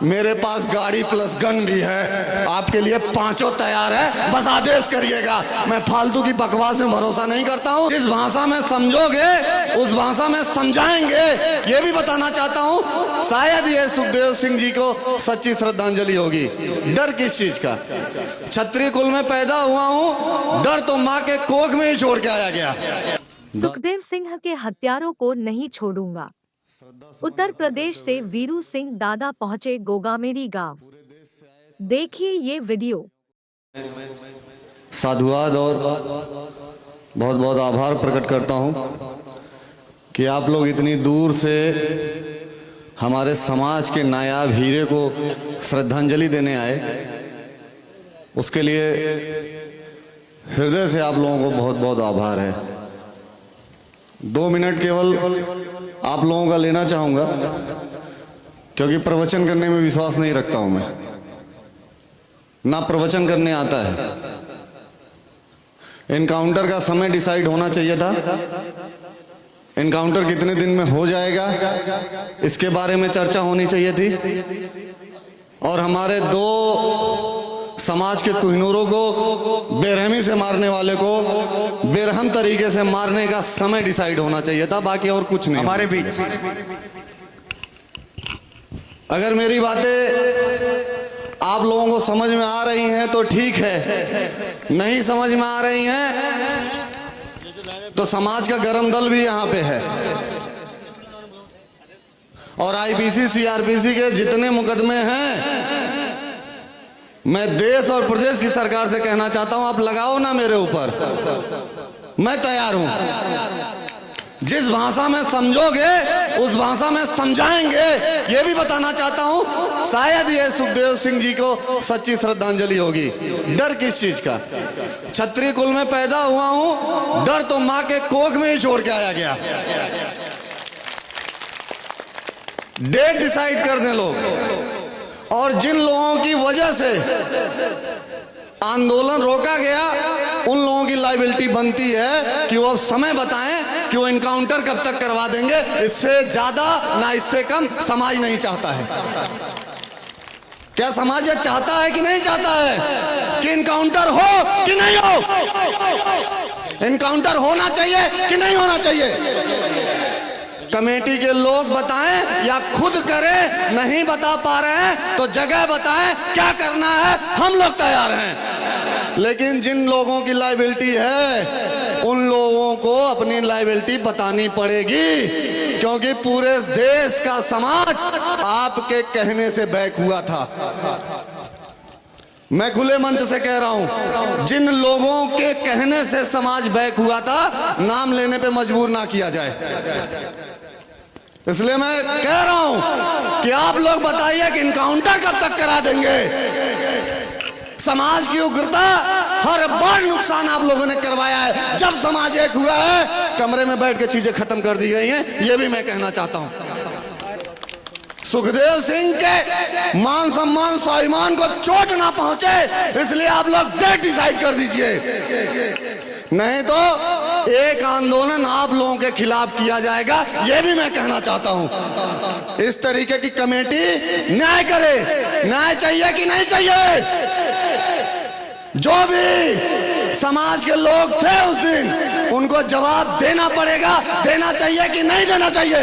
मेरे पास गाड़ी plus gun भी है, आपके लिए पांचों तैयार है, बस आदेश करिएगा। मैं फालतू की बकवास में भरोसा नहीं करता हूँ। जिस भाषा में समझोगे उस भाषा में समझाएंगे, ये भी बताना चाहता हूँ। शायद ये सुखदेव सिंह जी को सच्ची श्रद्धांजलि होगी। डर किस चीज का? क्षत्रिय कुल में पैदा हुआ हूँ, डर तो माँ के कोख में ही छोड़ के आया गया। सुखदेव सिंह के हत्यारों को नहीं छोड़ूंगा। उत्तर प्रदेश से वीरू सिंह दादा पहुंचे गोगामेड़ी गांव। देखिए ये वीडियो। साधुवाद और बहुत बहुत आभार प्रकट करता हूं कि आप लोग इतनी दूर से हमारे समाज के नायाब हीरे को श्रद्धांजलि देने आए, उसके लिए हृदय से आप लोगों को बहुत बहुत आभार है। 2 मिनट केवल आप लोगों का लेना चाहूंगा, क्योंकि प्रवचन करने में विश्वास नहीं रखता हूं मैं, ना प्रवचन करने आता है। एनकाउंटर का समय डिसाइड होना चाहिए था। एनकाउंटर कितने दिन में हो जाएगा इसके बारे में चर्चा होनी चाहिए थी। और हमारे 2 समाज के कोहिनूरों को बेरहमी से मारने वाले को बेरहम तरीके से मारने का समय डिसाइड होना चाहिए था, बाकी और कुछ नहीं। हमारे बीच अगर मेरी बातें आप लोगों को समझ में आ रही हैं तो ठीक है, नहीं समझ में आ रही हैं तो समाज का गरम दल भी यहाँ पे है। और आईपीसी सीआरपीसी के जितने मुकदमे हैं, मैं देश और प्रदेश की सरकार से कहना चाहता हूं, आप लगाओ ना मेरे ऊपर, मैं तैयार हूं। जिस भाषा में समझोगे उस भाषा में समझाएंगे, ये भी बताना चाहता हूं। शायद ये सुखदेव सिंह जी को सच्ची श्रद्धांजलि होगी। डर किस चीज का? क्षत्रिय कुल में पैदा हुआ हूं, डर तो माँ के कोख में ही छोड़ के आया गया। डेट डिसाइड कर दें लोग। और जिन लोगों की वजह से आंदोलन रोका गया, उन लोगों की लायबिलिटी बनती है कि वो समय बताएं कि वो इनकाउंटर कब तक करवा देंगे। इससे ज्यादा ना इससे कम समाज नहीं चाहता है। क्या समाज ये चाहता है कि नहीं चाहता है कि इनकाउंटर हो कि नहीं हो? इनकाउंटर होना चाहिए कि नहीं होना चाहिए? कमेटी के लोग बताएं या खुद करें। नहीं बता पा रहे हैं तो जगह बताएं, क्या करना है, हम लोग तैयार हैं। लेकिन जिन लोगों की लायबिलिटी है उन लोगों को अपनी लायबिलिटी बतानी पड़ेगी, क्योंकि पूरे देश का समाज आपके कहने से बैक हुआ था। मैं खुले मंच से कह रहा हूं, जिन लोगों के कहने से समाज बैक हुआ था, नाम लेने पे मजबूर ना किया जाए। इसलिए मैं कह रहा हूं कि आप लोग बताइए कि इनकाउंटर कब तक करा देंगे। समाज की उग्रता, हर बार नुकसान आप लोगों ने करवाया है। जब समाज एक हुआ है, कमरे में बैठ के चीजें खत्म कर दी गई हैं। ये भी मैं कहना चाहता हूं। सुखदेव सिंह के मान सम्मान स्वाभिमान को चोट ना पहुंचे, इसलिए आप लोग डेट डिसाइड कर दीजिए। नहीं तो एक आंदोलन आप लोगों के खिलाफ किया जाएगा, यह भी मैं कहना चाहता हूं। इस तरीके की कमेटी न्याय करे। न्याय चाहिए कि नहीं चाहिए? जो भी समाज के लोग थे उस दिन, उनको जवाब देना पड़ेगा। देना चाहिए कि नहीं देना चाहिए?